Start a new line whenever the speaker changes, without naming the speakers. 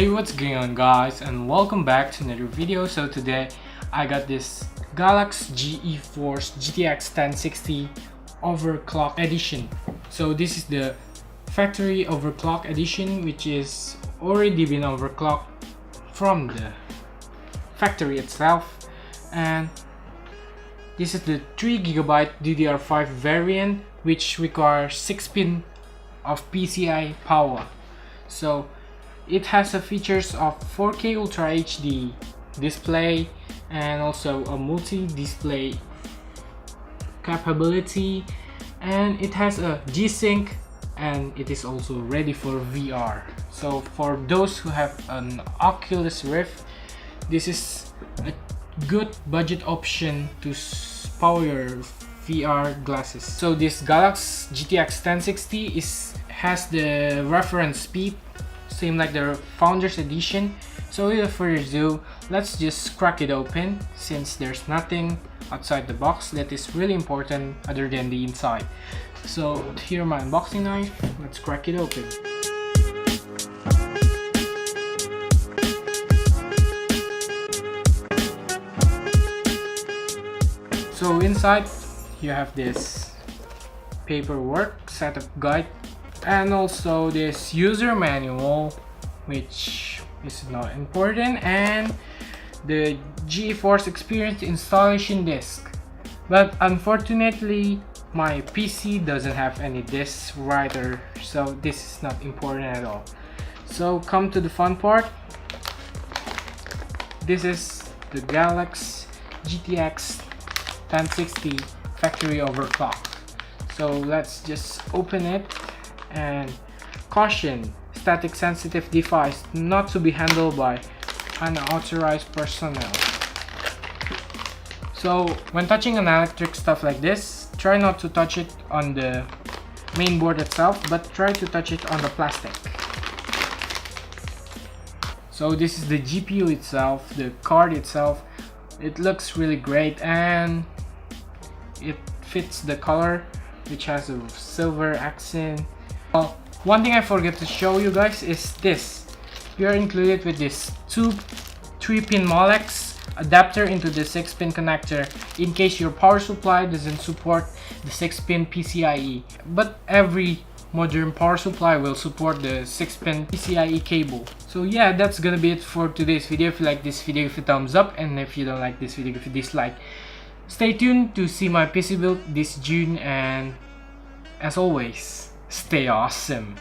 Hey, what's going on guys, and welcome back to another video. So today I got this Galax GeForce GTX 1060 Overclock Edition. So this is the factory overclock edition, which is already been overclocked from the factory itself, and this is the 3GB DDR5 variant, which requires 6 pin of PCI power. So it has the features of 4K Ultra HD display and also a multi-display capability, and it has a G-Sync, and it is also ready for VR. So for those who have an Oculus Rift, this is a good budget option to power your VR glasses. So this Galax GTX 1060 has the reference speed same like the Founders Edition. So without further ado, let's just crack it open, since there's nothing outside the box that is really important other than the inside. So here my unboxing knife, let's crack it open. So inside you have this paperwork, setup guide, and also this user manual, which is not important, and the GeForce Experience installation disk. But unfortunately my PC doesn't have any disk writer, so this is not important at all. So come to the fun part. This is the Galax GTX 1060 factory overclock. So let's just open it. And caution, static sensitive device not to be handled by unauthorized personnel. So when touching an electric stuff like this, try not to touch it on the main board itself, but try to touch it on the plastic. So this is the GPU itself, the card itself. It looks really great and it fits the color, which has a silver accent. Well, one thing I forgot to show you guys is this. You are included with this 3-pin Molex adapter into the 6-pin connector in case your power supply doesn't support the 6-pin PCIe. But every modern power supply will support the 6-pin PCIe cable. So yeah, that's gonna be it for today's video. If you like this video, give it a thumbs up, and if you don't like this video, give it a dislike. Stay tuned to see my PC build this June, and as always, stay awesome.